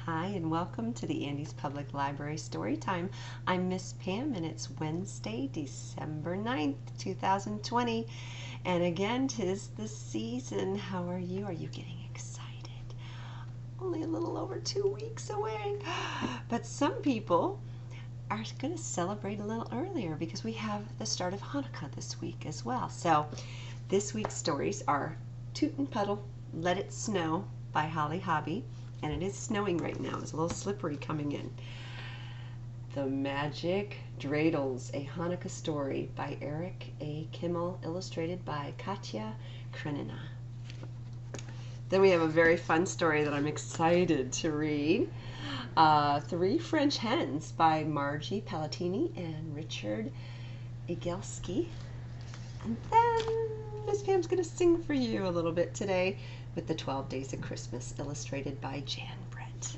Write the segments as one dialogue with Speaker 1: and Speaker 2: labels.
Speaker 1: Hi and welcome to the Andes Public Library Storytime. I'm Miss Pam and it's Wednesday, December 9th, 2020. And again, 'tis the season. How are you? Are you getting excited? Only a little over 2 weeks away. But some people are going to celebrate a little earlier because we have the start of Hanukkah this week as well. So this week's stories are Toot and Puddle, Let It Snow by Hobbie. And it is snowing right now. It's a little slippery coming in. The Magic Dreidels, a Hanukkah story by Eric A. Kimmel, illustrated by Katya, Krenina. Then we have a very fun story that I'm excited to read. Three French Hens by Margie, Palatini, and Richard Egielski. And then Miss Pam's going to sing for you a little bit today with the 12 Days of Christmas, illustrated by Jan Brett.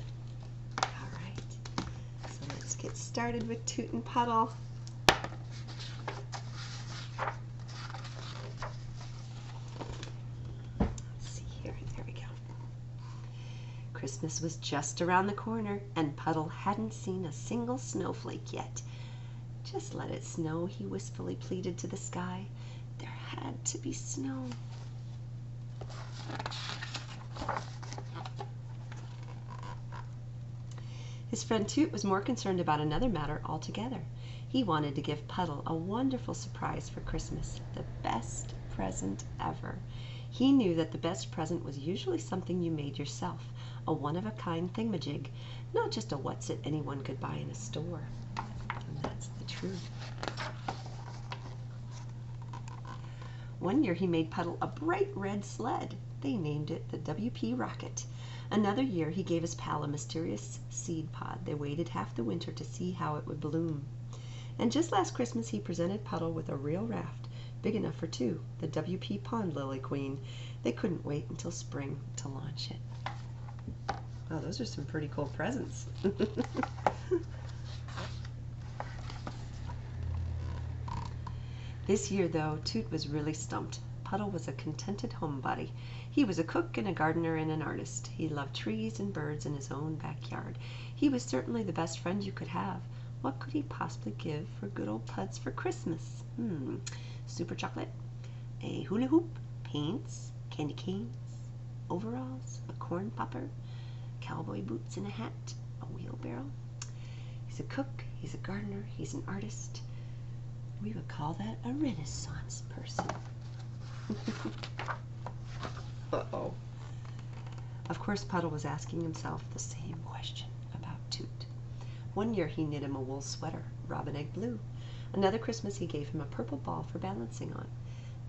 Speaker 1: All right, so let's get started with Toot and Puddle. Let's see here, there we go. Christmas was just around the corner, and Puddle hadn't seen a single snowflake yet. Just let it snow, he wistfully pleaded to the sky. There had to be snow. His friend Toot was more concerned about another matter altogether. He wanted to give Puddle a wonderful surprise for Christmas, the best present ever. He knew that the best present was usually something you made yourself, a one-of-a-kind thingamajig, not just a what's-it anyone could buy in a store. And that's the truth. One year he made Puddle a bright red sled. They named it the WP Rocket. Another year he gave his pal a mysterious seed pod. They waited half the winter to see how it would bloom. And just last Christmas he presented Puddle with a real raft, big enough for two, the WP Pond Lily Queen. They couldn't wait until spring to launch it. Wow, those are some pretty cool presents. This year, though, Toot was really stumped. Puddle was a contented homebody. He was a cook and a gardener and an artist. He loved trees and birds in his own backyard. He was certainly the best friend you could have. What could he possibly give for good old Puds for Christmas? Super chocolate, a hula hoop, paints, candy canes, overalls, a corn popper, cowboy boots and a hat, a wheelbarrow. He's a cook, he's a gardener, he's an artist. We would call that a Renaissance person. Uh-oh. Of course, Puddle was asking himself the same question about Toot. One year he knit him a wool sweater, robin egg blue. Another Christmas he gave him a purple ball for balancing on.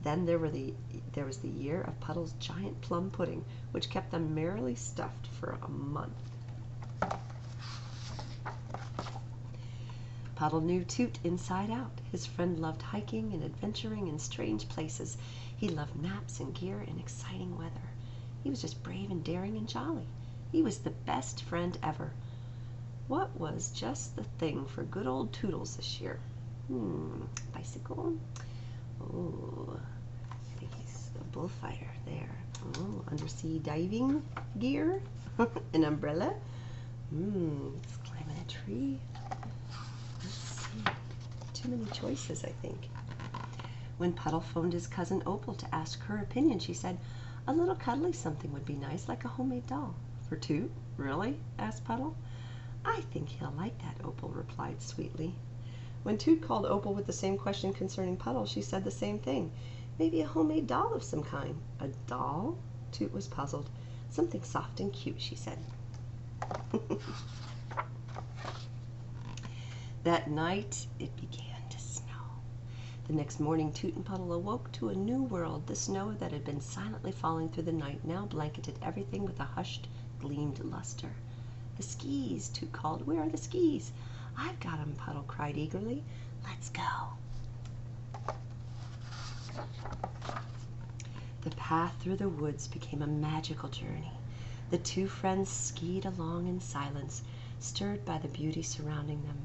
Speaker 1: Then there was the year of Puddle's giant plum pudding, which kept them merrily stuffed for a month. Puddle knew Toot inside out. His friend loved hiking and adventuring in strange places. He loved maps and gear and exciting weather. He was just brave and daring and jolly. He was the best friend ever. What was just the thing for good old Toodles this year? Bicycle? Oh, I think he's a bullfighter there. Oh, undersea diving gear? An umbrella? He's climbing a tree. Let's see. Too many choices, I think. When Puddle phoned his cousin Opal to ask her opinion, she said, a little cuddly something would be nice, like a homemade doll. For Toot? Really? Asked Puddle. I think he'll like that, Opal replied sweetly. When Toot called Opal with the same question concerning Puddle, she said the same thing. Maybe a homemade doll of some kind. A doll? Toot was puzzled. Something soft and cute, she said. That night, it began to snow. The next morning, Toot and Puddle awoke to a new world. The snow that had been silently falling through the night now blanketed everything with a hushed, gleamed luster. The skis, Toot called. Where are the skis? I've got 'em, Puddle cried eagerly. Let's go. The path through the woods became a magical journey. The two friends skied along in silence, stirred by the beauty surrounding them.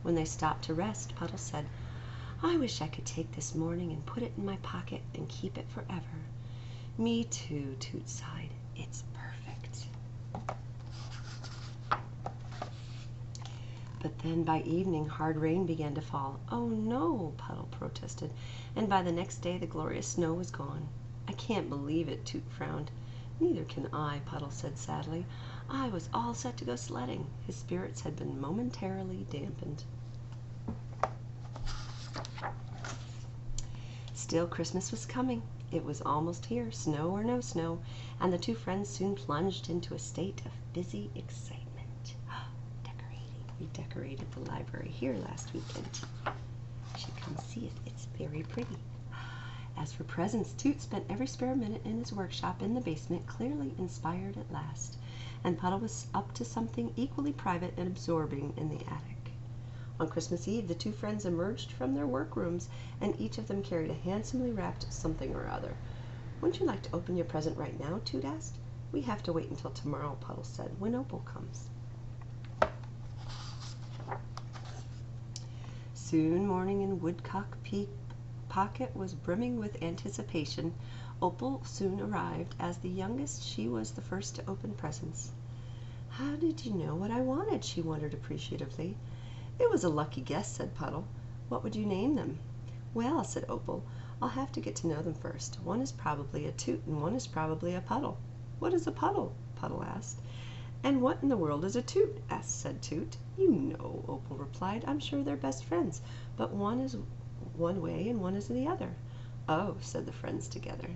Speaker 1: When they stopped to rest, Puddle said, I wish I could take this morning and put it in my pocket and keep it forever. Me too, Toot sighed. It's perfect. But then by evening hard rain began to fall. "Oh no," Puddle protested, and by the next day the glorious snow was gone. "I can't believe it," Toot frowned. "Neither can I," Puddle said sadly. "I was all set to go sledding." His spirits had been momentarily dampened. Still, Christmas was coming. It was almost here, snow or no snow, and the two friends soon plunged into a state of busy excitement. We decorated the library here last weekend. You should come see it. It's very pretty. As for presents, Toot spent every spare minute in his workshop in the basement, clearly inspired at last, and Puddle was up to something equally private and absorbing in the attic. On Christmas Eve, the two friends emerged from their workrooms, and each of them carried a handsomely wrapped something or other. "Wouldn't you like to open your present right now?" Toot asked. "We have to wait until tomorrow," Puddle said, "when Opal comes." Soon morning in Woodcock Peak Pocket was brimming with anticipation. Opal soon arrived. As the youngest, she was the first to open presents. "How did you know what I wanted?" she wondered appreciatively. "It was a lucky guess," said Puddle. "What would you name them?" "Well," said Opal, "I'll have to get to know them first. One is probably a Toot and one is probably a Puddle." "What is a Puddle?" Puddle asked. "And what in the world is a Toot?" said Toot. "You know," Opal replied. "I'm sure they're best friends, but one is one way and one is the other." "Oh," said the friends together.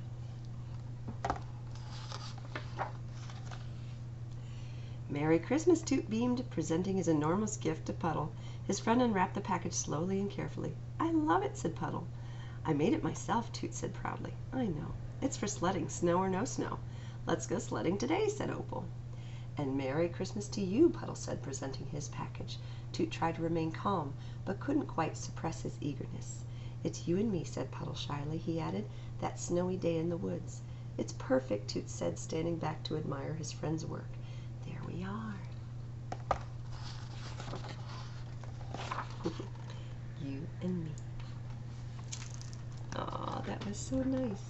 Speaker 1: "Merry Christmas," Toot beamed, presenting his enormous gift to Puddle. His friend unwrapped the package slowly and carefully. "I love it," said Puddle. "I made it myself," Toot said proudly. "I know. It's for sledding, snow or no snow." "Let's go sledding today," said Opal. "And Merry Christmas to you," Puddle said, presenting his package. Toot tried to remain calm, but couldn't quite suppress his eagerness. "It's you and me," said Puddle shyly. He added, "that snowy day in the woods." "It's perfect," Toot said, standing back to admire his friend's work. "There we are." You and me. Aw, that was so nice.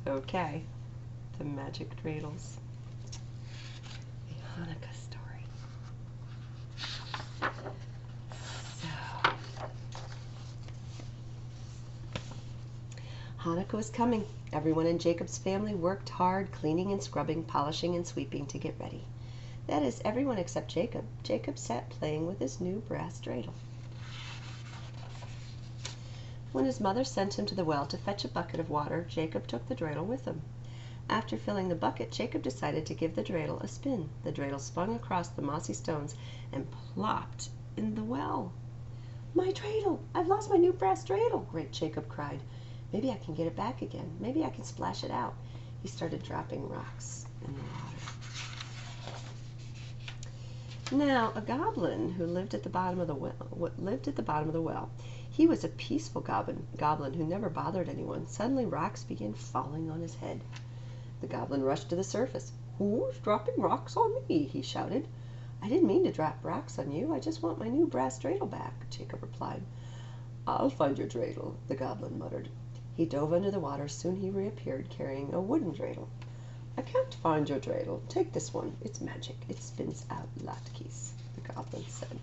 Speaker 1: Okay, the magic dreidels. Hanukkah story. So, Hanukkah was coming. Everyone in Jacob's family worked hard, cleaning and scrubbing, polishing and sweeping to get ready. That is, everyone except Jacob. Jacob sat playing with his new brass dreidel. When his mother sent him to the well to fetch a bucket of water, Jacob took the dreidel with him. After filling the bucket, Jacob decided to give the dreidel a spin. The dreidel spun across the mossy stones and plopped in the well. "My dreidel! I've lost my new brass dreidel!" Great Jacob cried. "Maybe I can get it back again. Maybe I can splash it out." He started dropping rocks in the water. Now, a goblin who lived at the bottom of the well. He was a peaceful goblin who never bothered anyone. Suddenly, rocks began falling on his head. The goblin rushed to the surface. "Who's dropping rocks on me?" he shouted. "I didn't mean to drop rocks on you. I just want my new brass dreidel back," Jacob replied. "I'll find your dreidel," the goblin muttered. He dove under the water. Soon he reappeared, carrying a wooden dreidel. "I can't find your dreidel. Take this one. It's magic. It spins out latkes," the goblin said.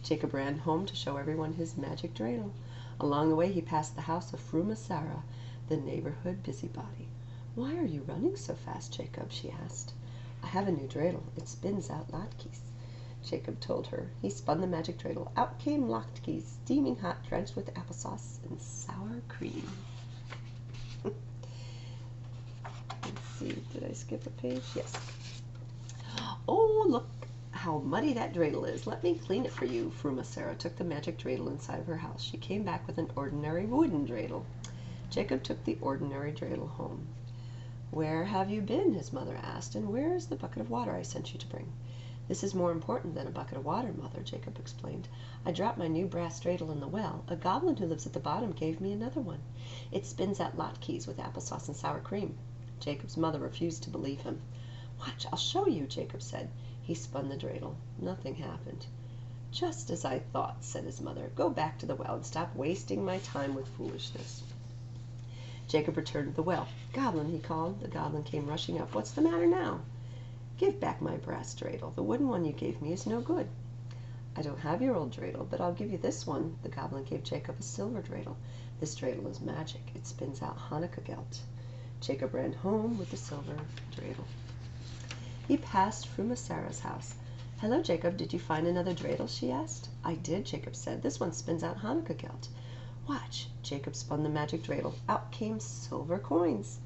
Speaker 1: Jacob ran home to show everyone his magic dreidel. Along the way, he passed the house of Fruma Sarah, the neighborhood busybody. "Why are you running so fast, Jacob?" she asked. "I have a new dreidel. It spins out latkes," Jacob told her. He spun the magic dreidel. Out came latkes, steaming hot, drenched with applesauce and sour cream. Let's see, did I skip a page? Yes. "Oh, look how muddy that dreidel is. Let me clean it for you." Fruma Sarah took the magic dreidel inside of her house. She came back with an ordinary wooden dreidel. Jacob took the ordinary dreidel home. "Where have you been?" his mother asked. "And where is the bucket of water I sent you to bring?" "This is more important than a bucket of water, Mother," Jacob explained. "I dropped my new brass dreidel in the well. A goblin who lives at the bottom gave me another one. It spins out latkes with applesauce and sour cream." Jacob's mother refused to believe him. "Watch, I'll show you," Jacob said. He spun the dreidel. Nothing happened. "Just as I thought," said his mother. "Go back to the well and stop wasting my time with foolishness." Jacob returned to the well. "Goblin," he called. The goblin came rushing up. "What's the matter now?" Give back my brass dreidel. The wooden one you gave me is no good. I don't have your old dreidel, but I'll give you this one. The goblin gave Jacob a silver dreidel. This dreidel is magic. It spins out Hanukkah gelt. Jacob ran home with the silver dreidel. He passed Frumasera's house. Hello, Jacob. Did you find another dreidel? She asked. I did, Jacob said. This one spins out Hanukkah gelt. Watch. Jacob spun the magic dreidel. Out came silver coins.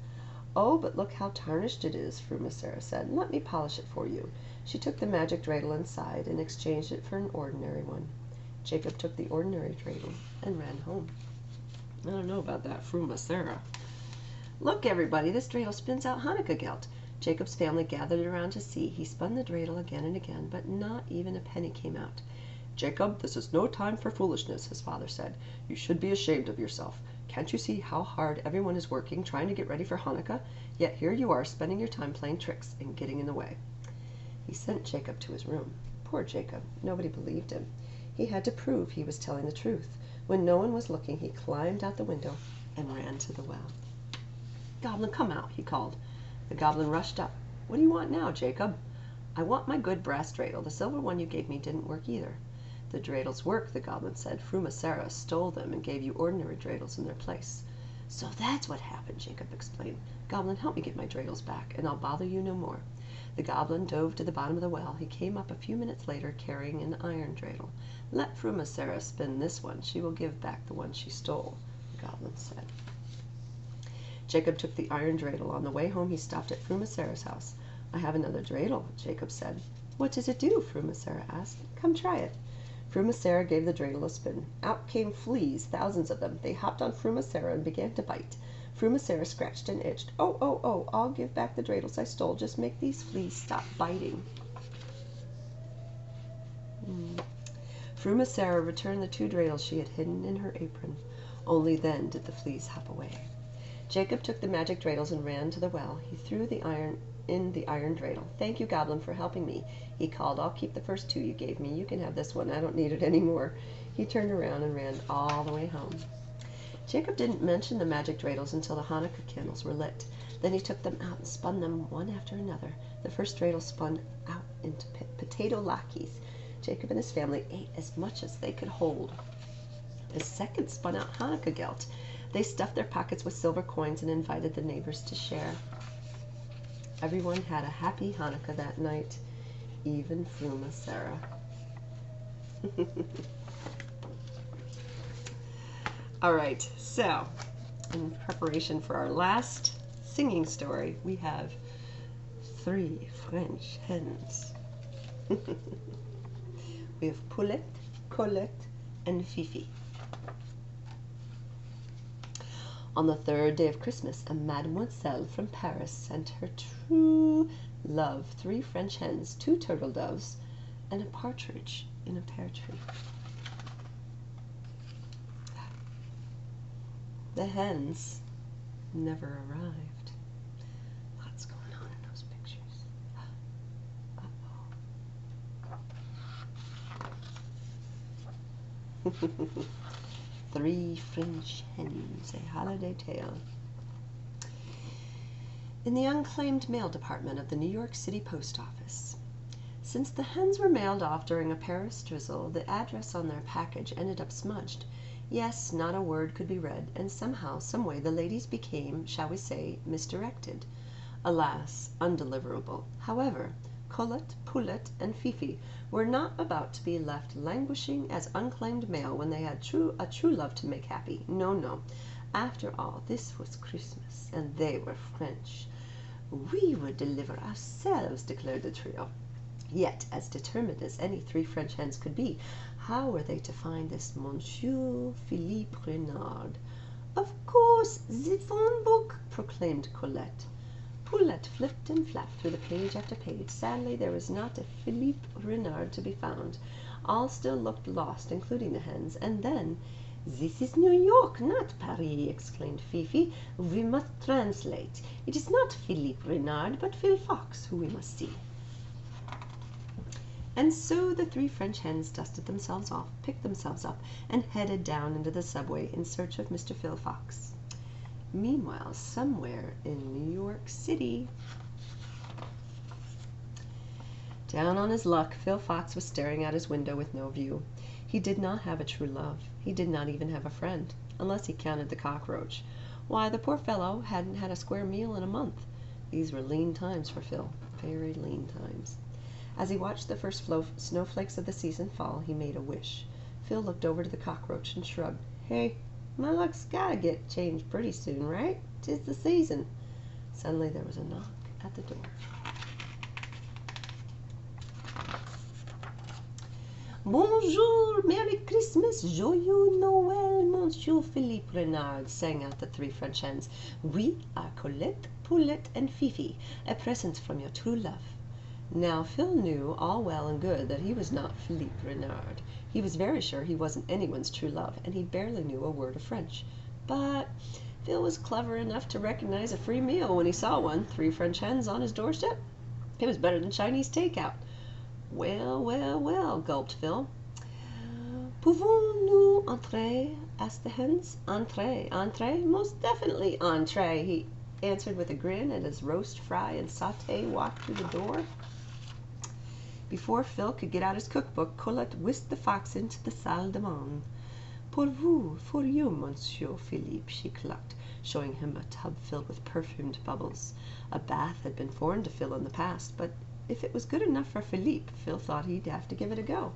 Speaker 1: Oh, but look how tarnished it is, Frumasera said. Let me polish it for you. She took the magic dreidel inside and exchanged it for an ordinary one. Jacob took the ordinary dreidel and ran home. I don't know about that, Frumasera. Look, everybody, this dreidel spins out Hanukkah gelt. Jacob's family gathered around to see. He spun the dreidel again and again, but not even a penny came out. Jacob, this is no time for foolishness, his father said. You should be ashamed of yourself. Can't you see how hard everyone is working, trying to get ready for Hanukkah? Yet here you are, spending your time playing tricks and getting in the way. He sent Jacob to his room. Poor Jacob. Nobody believed him. He had to prove he was telling the truth. When no one was looking, he climbed out the window and ran to the well. Goblin, come out, he called. The goblin rushed up. What do you want now, Jacob? I want my good brass dreidel. The silver one you gave me didn't work either. The dreidels work, the goblin said. Frumasera stole them and gave you ordinary dreidels in their place. So that's what happened, Jacob explained. Goblin, help me get my dreidels back, and I'll bother you no more. The goblin dove to the bottom of the well. He came up a few minutes later carrying an iron dreidel. Let Frumasera spin this one. She will give back the one she stole, the goblin said. Jacob took the iron dreidel. On the way home, he stopped at Frumasera's house. I have another dreidel, Jacob said. What does it do? Frumasera asked. Come try it. Frumasera gave the dreidel a spin. Out came fleas, thousands of them. They hopped on Frumasera and began to bite. Frumasera scratched and itched. Oh, oh, oh, I'll give back the dreidels I stole. Just make these fleas stop biting. Frumasera returned the 2 dreidels she had hidden in her apron. Only then did the fleas hop away. Jacob took the magic dreidels and ran to the well. He threw the iron dreidel. Thank you, Goblin, for helping me, he called. I'll keep the first 2 you gave me. You can have this one. I don't need it anymore. He turned around and ran all the way home. Jacob didn't mention the magic dreidels until the Hanukkah candles were lit. Then he took them out and spun them one after another. The first dreidel spun out into potato latkes. Jacob and his family ate as much as they could hold. The second spun out Hanukkah gelt. They stuffed their pockets with silver coins and invited the neighbors to share. Everyone had a happy Hanukkah that night, even Frumasera. All right, so in preparation for our last singing story, we have 3 French hens. We have Poulette, Colette, and Fifi. On the 3rd day of Christmas, a mademoiselle from Paris sent her true love 3 French hens, 2 turtle doves, and a partridge in a pear tree. The hens never arrived. What's going on in those pictures? Uh-oh. 3 French hens, a holiday tale. In the unclaimed mail department of the New York City Post Office. Since the hens were mailed off during a Paris drizzle, the address on their package ended up smudged. Yes, not a word could be read, and somehow, someway, the ladies became, shall we say, misdirected. Alas, undeliverable. However, Colette, Poulette, and Fifi were not about to be left languishing as unclaimed mail when they had a true love to make happy. No, no. After all, this was Christmas, and they were French. We would deliver ourselves, declared the trio. Yet, as determined as any 3 French hens could be, how were they to find this Monsieur Philippe Renard? Of course, the phone book, proclaimed Colette. Poulette flipped and flapped through the page after page. Sadly, there was not a Philippe Renard to be found. All still looked lost, including the hens. And then, "This is New York, not Paris," exclaimed Fifi. "We must translate. It is not Philippe Renard, but Phil Fox, who we must see." And so the 3 French hens dusted themselves off, picked themselves up, and headed down into the subway in search of Mr. Phil Fox. Meanwhile, somewhere in New York City, Down on his luck, Phil Fox was staring out his window with no view. He did not have a true love. He did not even have a friend, unless he counted the cockroach. Why, the poor fellow hadn't had a square meal in a month. These were lean times for Phil, very lean times. As he watched the first snowflakes of the season fall, he made a wish. Phil looked over to the cockroach and shrugged. "Hey, my luck's gotta get changed pretty soon, right? 'Tis the season." Suddenly there was a knock at the door. "Bonjour, Merry Christmas, Joyeux Noël, Monsieur Philippe Renard," sang out the three French hens. "We are Colette, Poulette, and Fifi, a present from your true love." Now, Phil knew all well and good that he was not Philippe Renard. He was very sure he wasn't anyone's true love, and he barely knew a word of French. But Phil was clever enough to recognize a free meal when he saw one, 3 French hens on his doorstep. It was better than Chinese takeout. "Well, well, well," gulped Phil. "Pouvons-nous entrer?" asked the hens. "Entrer, entrer, most definitely entrer," he answered with a grin as his roast, fry, and sauté walked through the door. Before Phil could get out his cookbook, Colette whisked the fox into the salle de mange. "Pour vous, for you, Monsieur Philippe," she clucked, showing him a tub filled with perfumed bubbles. A bath had been foreign to Phil in the past, but if it was good enough for Philippe, Phil thought he'd have to give it a go.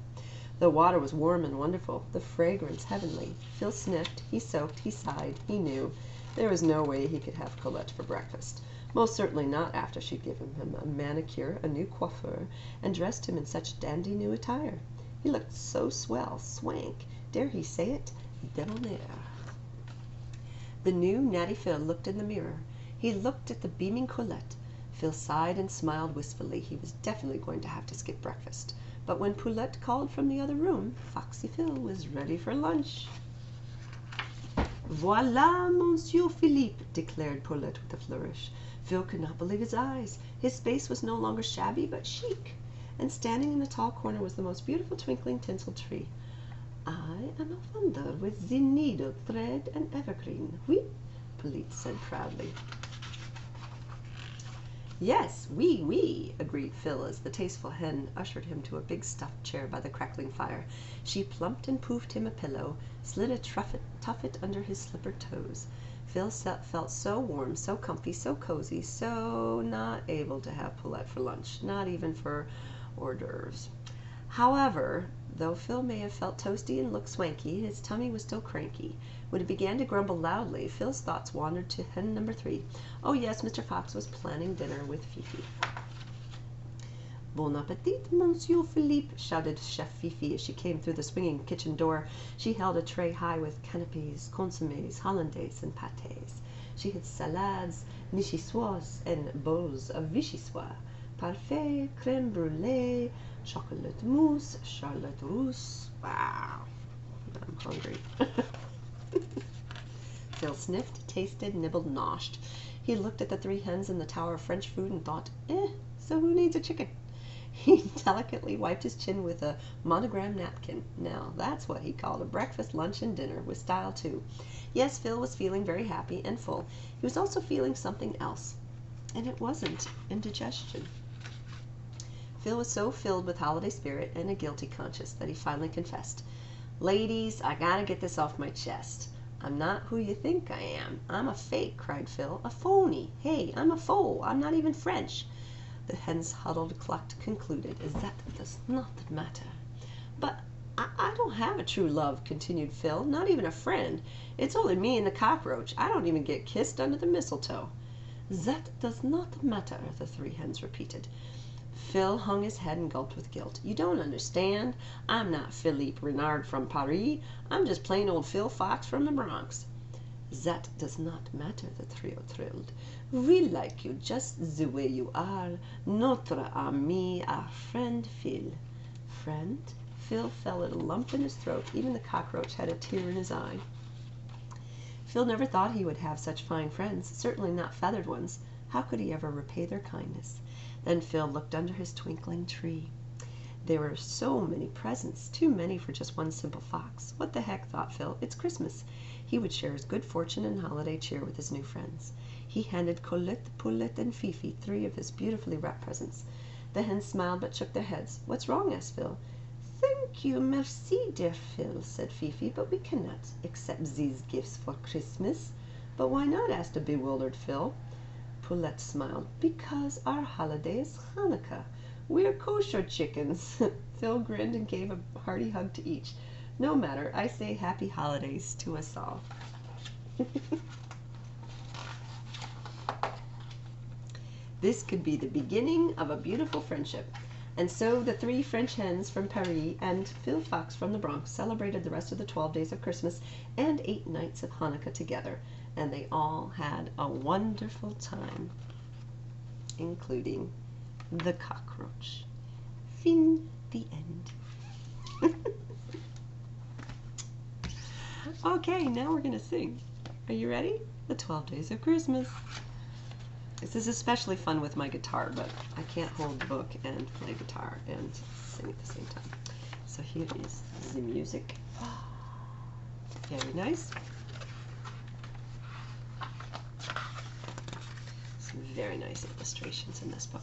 Speaker 1: The water was warm and wonderful, the fragrance heavenly. Phil sniffed, he soaked, he sighed, he knew. There was no way he could have Colette for breakfast. Most certainly not after she'd given him a manicure, a new coiffure, and dressed him in such dandy new attire. He looked so swell, swank, dare he say it, debonair. The new natty Phil looked in the mirror. He looked at the beaming Colette. Phil sighed and smiled wistfully. He was definitely going to have to skip breakfast. But when Poulette called from the other room, Foxy Phil was ready for lunch. "Voilà, Monsieur Philippe," declared Poulette with a flourish. Phil could not believe his eyes. His space was no longer shabby, but chic. And standing in a tall corner was the most beautiful twinkling tinsel tree. "I am a wonder with the needle, thread, and evergreen. Oui," Poulette said proudly. "Yes, oui, oui," agreed Phil as the tasteful hen ushered him to a big stuffed chair by the crackling fire. She plumped and poofed him a pillow, slid a tuffet under his slippered toes. Phil felt so warm, so comfy, so cozy, so not able to have Poulette for lunch, not even for hors d'oeuvres. However, though Phil may have felt toasty and looked swanky, his tummy was still cranky. When it began to grumble loudly, Phil's thoughts wandered to hen number 3. Oh yes, Mr. Fox was planning dinner with Fifi. "Bon appetit, Monsieur Philippe," shouted Chef Fifi as she came through the swinging kitchen door. She held a tray high with canapés, consommes, hollandaise, and pâtés. She had salades, niçoises, and bowls of vichyssoise, parfait, crème brûlée, chocolate mousse, charlotte russe. Wow, I'm hungry. Phil sniffed, tasted, nibbled, noshed. He looked at the 3 hens in the tower of French food and thought, so who needs a chicken? He delicately wiped his chin with a monogram napkin. Now, that's what he called a breakfast, lunch, and dinner, with style, too. Yes, Phil was feeling very happy and full. He was also feeling something else, and it wasn't indigestion. Phil was so filled with holiday spirit and a guilty conscience that he finally confessed, "Ladies, I gotta get this off my chest. I'm not who you think I am. I'm a fake," cried Phil. "A phony. Hey, I'm a fool. I'm not even French." The hens huddled, clucked, concluded, "That does not matter." "But I don't have a true love," continued Phil. "Not even a friend. It's only me and the cockroach. I don't even get kissed under the mistletoe." "That does not matter," the 3 hens repeated. Phil hung his head and gulped with guilt. "You don't understand. I'm not Philippe Renard from Paris. I'm just plain old Phil Fox from the Bronx." "That does not matter," the trio thrilled. "We like you just the way you are. Notre ami, our friend Phil." Friend? Phil felt a lump in his throat. Even the cockroach had a tear in his eye. Phil never thought he would have such fine friends, certainly not feathered ones. How could he ever repay their kindness? Then Phil looked under his twinkling tree. There were so many presents, too many for just one simple fox. What the heck, thought Phil, it's Christmas. He would share his good fortune and holiday cheer with his new friends. He handed Colette, Poulette, and Fifi 3 of his beautifully wrapped presents. The hens smiled but shook their heads. "What's wrong?" asked Phil. "Thank you, merci, dear Phil," said Fifi, "but we cannot accept these gifts for Christmas." "But why not?" asked a bewildered Phil. Poulette smiled. "Because our holiday is Hanukkah. We're kosher chickens." Phil grinned and gave a hearty hug to each. "No matter, I say happy holidays to us all." This could be the beginning of a beautiful friendship. And so the 3 French hens from Paris and Phil Fox from the Bronx celebrated the rest of the 12 days of Christmas and 8 nights of Hanukkah together. And they all had a wonderful time, including the cockroach. Fin, the end. Okay, now we're going to sing. Are you ready? The 12 Days of Christmas. This is especially fun with my guitar, but I can't hold the book and play guitar and sing at the same time. So here is the music. Very nice. Some very nice illustrations in this book.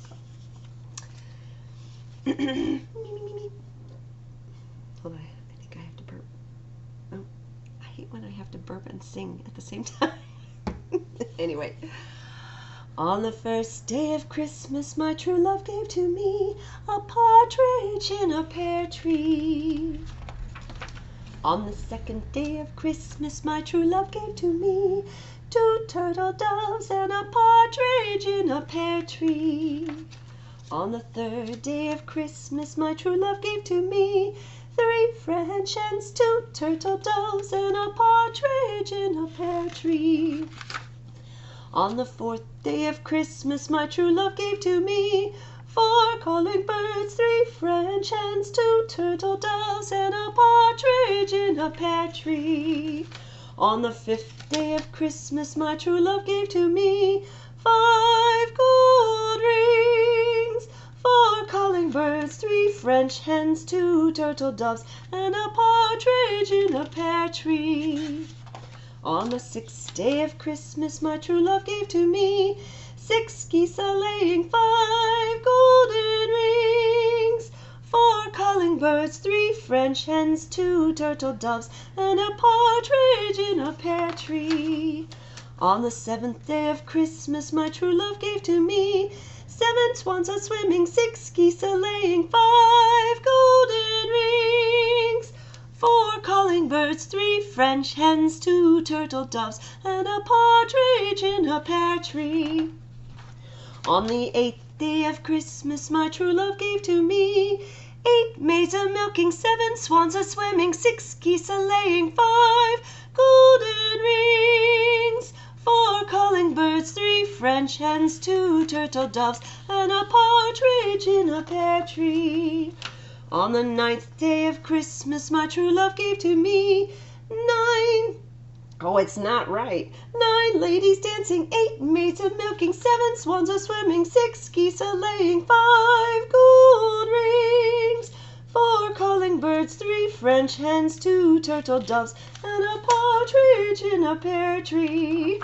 Speaker 1: Hold on, I think I have to burp. Oh, I hate when I have to burp and sing at the same time. Anyway. On the first day of Christmas, my true love gave to me a partridge in a pear tree. On the second day of Christmas, my true love gave to me 2 turtle doves and a partridge in a pear tree. On the third day of Christmas, my true love gave to me 3 French hens, 2 turtle doves, and a partridge in a pear tree. On the fourth day of Christmas, my true love gave to me 4 calling birds, 3 French hens, 2 turtle doves, and a partridge in a pear tree. On the fifth day of Christmas, my true love gave to me 5 gold rings, 4 calling birds, 3 French hens, 2 turtle doves, and a partridge in a pear tree. On the sixth day of Christmas, my true love gave to me 6 geese a-laying, 5 golden rings, 4 calling birds, 3 French hens, 2 turtle doves, and a partridge in a pear tree. On the seventh day of Christmas, my true love gave to me 7 swans a-swimming, 6 geese a-laying, 5 golden rings, 4 calling birds, 3 French hens, 2 turtle doves, and a partridge in a pear tree. On the 8th day of Christmas, my true love gave to me 8 maids a-milking, 7 swans a-swimming, 6 geese a-laying, 5 golden rings, 4 calling birds, 3 French hens, 2 turtle doves, and a partridge in a pear tree. On the 9th day of Christmas, my true love gave to me 9 ladies dancing, 8 maids a-milking, 7 swans a-swimming, 6 geese a-laying, 5 gold rings, 4 calling birds, 3 French hens, 2 turtle doves, and a partridge in a pear tree.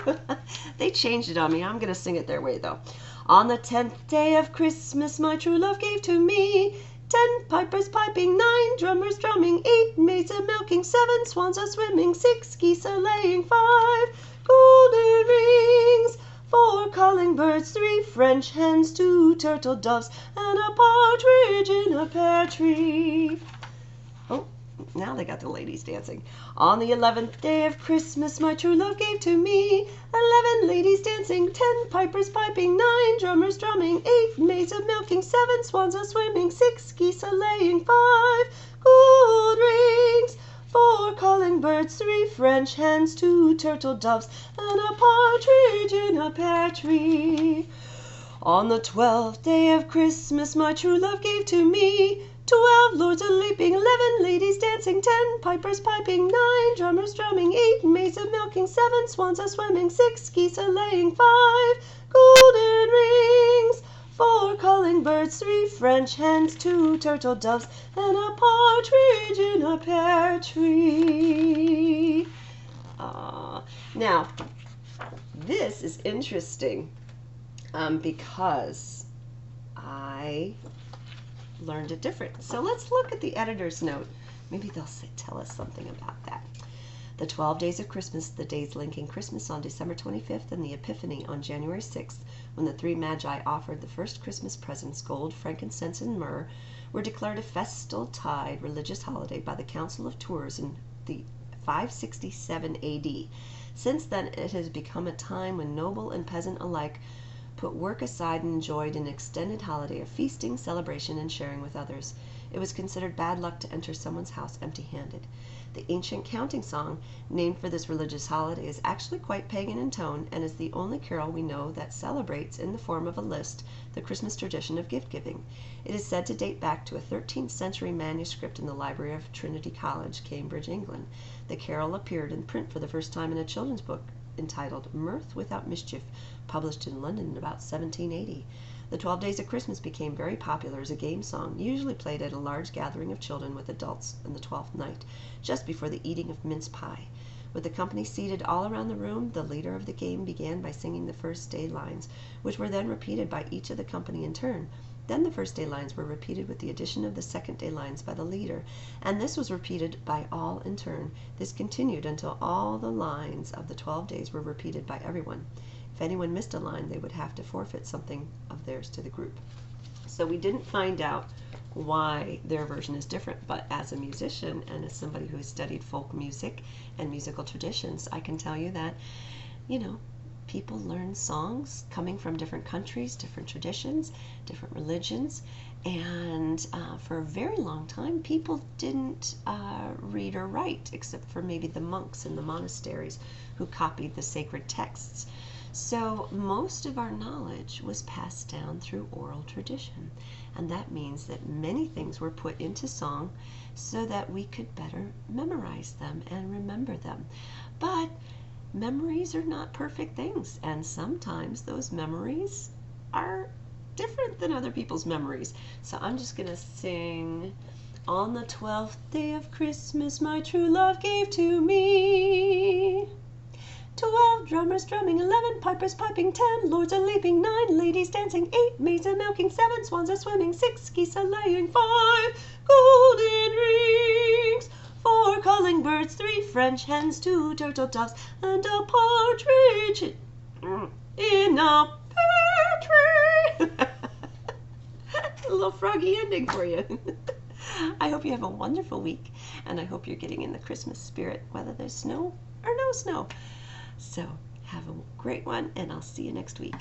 Speaker 1: They changed it on me. I'm going to sing it their way, though. On the 10th day of Christmas, my true love gave to me 10 pipers piping, 9 drummers drumming, 8 maids a-milking, 7 swans a-swimming, 6 geese a-laying, 5 golden rings, 4 calling birds, 3 French hens, 2 turtle doves, and a partridge in a pear tree. Oh, now they got the ladies dancing. On the 11th day of Christmas, my true love gave to me 11 ladies dancing, 10 pipers piping, 9 drummers drumming, 8 maids a-milking, 7 swans a-swimming, 6 geese a-laying, 5 gold rings, 4 calling birds, 3 French hens, 2 turtle doves, and a partridge in a pear tree. On the 12th day of Christmas, my true love gave to me 12 lords a-leaping, 11 ladies dancing, 10 pipers piping, 9 drummers drumming, 8 maids a-milking, 7 swans a-swimming, 6 geese a-laying, 5 golden rings, 4 calling birds, 3 French hens, 2 turtle doves, and a partridge in a pear tree. Now, this is interesting because I learned it different. So let's look at the editor's note. Maybe they'll tell us something about that. The 12 days of Christmas, the days linking Christmas on December 25th and the Epiphany on January 6th, when the three magi offered the first Christmas presents, gold, frankincense, and myrrh, were declared a festal tide religious holiday by the Council of Tours in the 567 AD. Since then, it has become a time when noble and peasant alike put work aside and enjoyed an extended holiday of feasting, celebration, and sharing with others. It was considered bad luck to enter someone's house empty-handed. The ancient counting song, named for this religious holiday, is actually quite pagan in tone and is the only carol we know that celebrates, in the form of a list, the Christmas tradition of gift-giving. It is said to date back to a 13th century manuscript in the library of Trinity College, Cambridge, England. The carol appeared in print for the first time in a children's book entitled Mirth Without Mischief, published in London in about 1780. The 12 Days of Christmas became very popular as a game song, usually played at a large gathering of children with adults on the 12th night, just before the eating of mince pie. With the company seated all around the room, the leader of the game began by singing the first day lines, which were then repeated by each of the company in turn. Then the first day lines were repeated with the addition of the second day lines by the leader, and this was repeated by all in turn. This continued until all the lines of the 12 days were repeated by everyone. If anyone missed a line, they would have to forfeit something of theirs to the group. So we didn't find out why their version is different, but as a musician and as somebody who has studied folk music and musical traditions, I can tell you that, people learn songs coming from different countries, different traditions, different religions, and for a very long time, people didn't read or write, except for maybe the monks in the monasteries who copied the sacred texts. So most of our knowledge was passed down through oral tradition, and that means that many things were put into song so that we could better memorize them and remember them. But memories are not perfect things, and sometimes those memories are different than other people's memories. So I'm just going to sing, "On the 12th day of Christmas my true love gave to me 12 drummers drumming, 11 pipers piping, 10 lords a leaping, 9 ladies dancing, 8 maids a milking, 7 swans a swimming, 6 geese a laying, 5 golden rings, 4 calling birds, 3 French hens, 2 turtle doves, and a partridge in a pear tree." A little froggy ending for you. I hope you have a wonderful week, and I hope you're getting in the Christmas spirit, whether there's snow or no snow. So have a great one, and I'll see you next week.